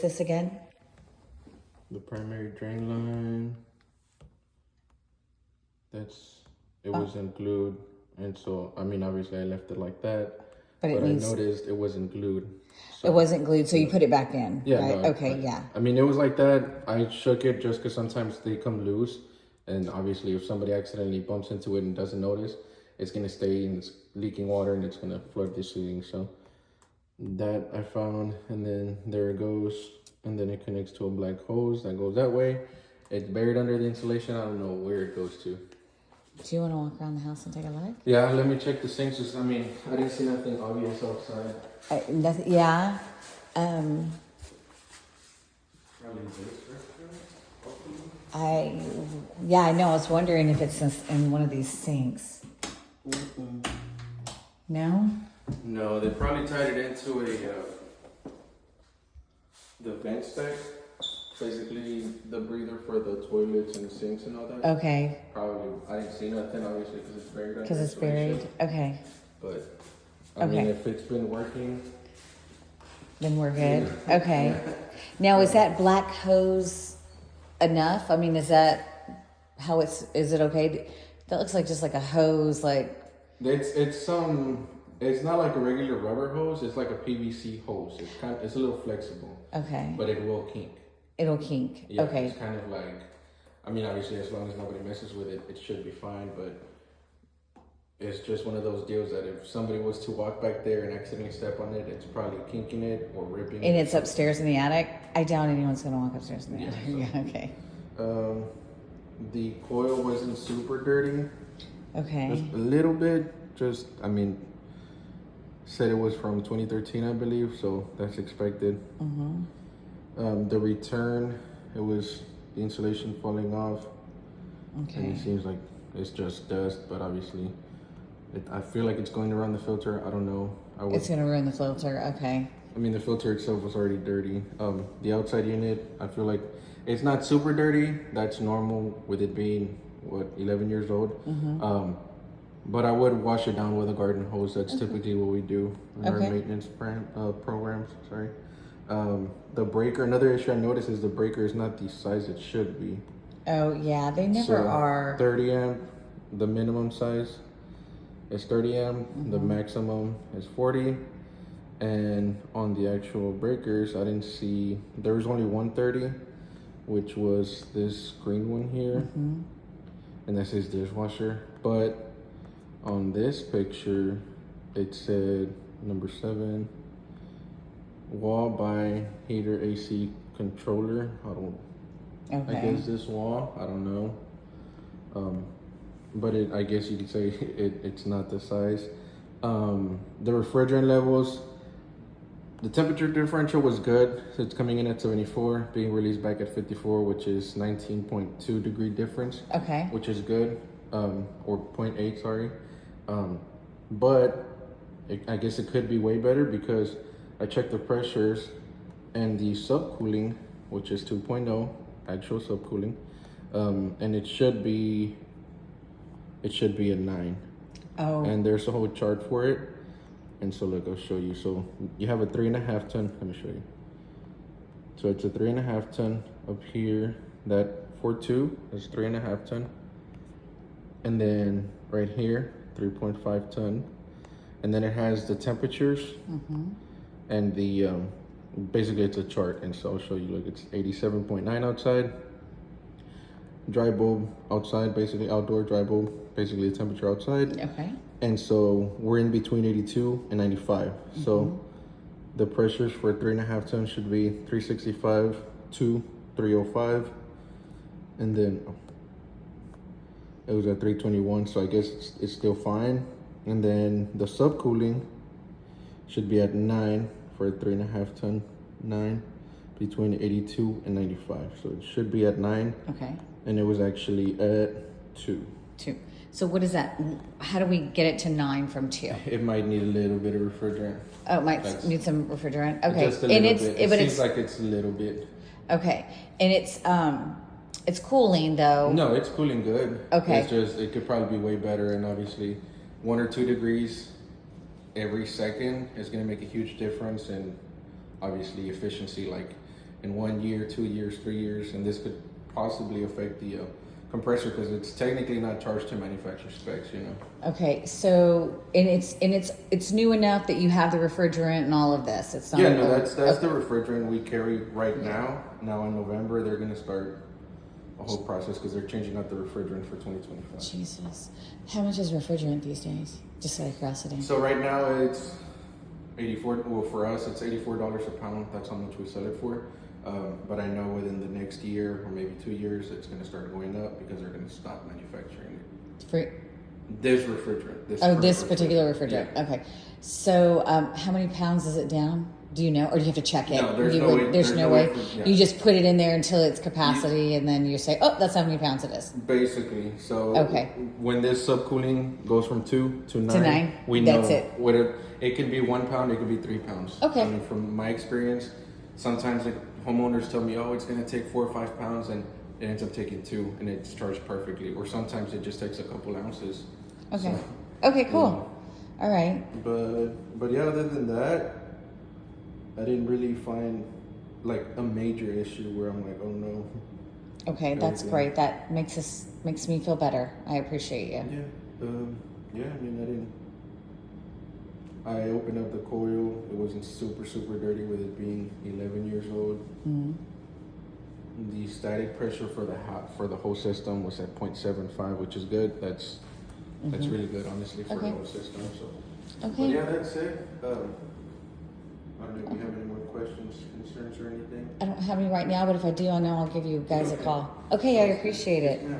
This again? The primary drain line. It wasn't glued, and so I mean obviously I left it like that, but I noticed it wasn't glued. So, it wasn't glued, so you put it back in. yeah, right? no, Okay, yeah. I mean it was like that. I shook it just because sometimes they come loose, and obviously if somebody accidentally bumps into it and doesn't notice, it's gonna stay and it's leaking water and it's gonna flood the ceiling. So that I found, and then there it goes, and then it connects to a black hose that goes that way. It's buried under the insulation. I don't know where it goes to. Do you want to walk around the house and take a look? Yeah, let me check the sinks. Just, I mean, I didn't see nothing obvious outside. Nothing, yeah. I know. I was wondering if it's in one of these sinks. No? No, they probably tied it into the vent stack. Basically, the breather for the toilets and sinks and all that. Okay. Probably, I didn't see nothing, obviously, because it's buried. Because it's buried. Okay. But, I mean, if it's been working, then we're good. Okay. Now, is that black hose enough? I mean, is that how is it okay? That looks like just like a hose, like. It's not like a regular rubber hose. It's like a PVC hose. It's a little flexible. Okay. But it will kink. It'll kink. Yeah, okay. It's kind of like, I mean, obviously, as long as nobody messes with it, it should be fine. But it's just one of those deals that if somebody was to walk back there and accidentally step on it, it's probably kinking it or ripping it. And it's upstairs in the attic? I doubt anyone's going to walk upstairs in the attic. So, yeah, okay. The coil wasn't super dirty. Okay. Just a little bit. I mean, said it was from 2013, I believe. So that's expected. Mm-hmm. The return, it was the insulation falling off. Okay. And it seems like it's just dust, but obviously, I feel like it's going around the filter. I don't know. It's going to ruin the filter. Okay. I mean, the filter itself was already dirty. The outside unit, I feel like it's not super dirty. That's normal with it being, 11 years old. Mm-hmm. But I would wash it down with a garden hose. That's typically what we do in our maintenance programs. Sorry. The breaker, another issue I noticed is the breaker is not the size it should be. Oh, yeah, they never are. 30 amp, the minimum size is 30 amp, the maximum is 40. And on the actual breakers, I didn't see, there was only 130, which was this green one here. And that says dishwasher. But on this picture, it said number 7. Wall by heater AC controller. I guess this wall, I don't know. But I guess you could say it's not the size. The refrigerant levels, the temperature differential was good. So it's coming in at 74, being released back at 54, which is 19.2 degree difference. Okay. Which is good, or 0.8, sorry. But I guess it could be way better because I checked the pressures and the subcooling, which is 2.0, actual subcooling, and it should be at 9. Oh. And there's a whole chart for it. And so look, I'll show you. So you have a 3.5 ton. Let me show you. So it's a 3.5 ton up here. That 4.2 is 3.5 ton. And then right here, 3.5 ton. And then it has the temperatures. And the basically it's a chart, and so I'll show you. Look, it's 87.9 outside, dry bulb outside, basically outdoor dry bulb, basically the temperature outside. Okay. And so we're in between 82 and 95. So the pressures for 3.5 tons should be 365 to 305, and then it was at 321. So I guess it's still fine. And then the subcooling should be at 9 for a 3.5 ton, 9, between 82 and 95. So it should be at 9. Okay. And it was actually at 2. 2. So what is that? How do we get it to 9 from 2? It might need a little bit of refrigerant. Oh, it might need some refrigerant. Okay. Just a little bit. It seems like it's a little bit. Okay. And it's cooling though. No, it's cooling good. Okay. It's just, it could probably be way better, and obviously 1 or 2 degrees every second is going to make a huge difference in obviously efficiency. Like in 1 year, 2 years, 3 years, and this could possibly affect the compressor because it's technically not charged to manufacturer specs, you know. Okay, so it's new enough that you have the refrigerant and all of this. It's not. Yeah, no, that's the refrigerant we carry right now. Now in November they're gonna start a whole process because they're changing out the refrigerant for 2025. Jesus, how much is refrigerant these days? Just out of curiosity. So right now it's 84. Well, for us it's $84 a pound. That's how much we sell it for. But I know within the next year or maybe 2 years it's gonna start going up because they're gonna stop manufacturing it. For, This refrigerant. this particular refrigerant. Yeah. Okay, so how many pounds is it down? Do you know, or do you have to check it? No, there's no way. There's no way. Yeah. You just put it in there until its capacity, and then you say, "Oh, that's how many pounds it is." Basically, so Okay. when this subcooling goes from 2 to 9, 9, we know that's it. what it can be 1 pound, it can be 3 pounds. Okay. I mean, from my experience, sometimes the homeowners tell me, "Oh, it's going to take 4 or 5 pounds," and it ends up taking 2, and it's charged perfectly. Or sometimes it just takes a couple ounces. Okay. So, Okay. Cool. All right. but yeah, other than that, I didn't really find like a major issue where I'm like, oh no. Okay, that's Yeah. great. That makes me feel better. I appreciate you. Yeah, yeah. I mean, I opened up the coil. It wasn't super dirty with it being 11 years old. Mm-hmm. The static pressure for the whole system was at 0.75, which is good. That's really good, honestly, for Okay. the whole system. So, Okay. but yeah, that's it. I don't know if you have any more questions, concerns, or anything. I don't have any right now, but if I do, I know I'll give you guys a call. Okay, I appreciate it. Yeah.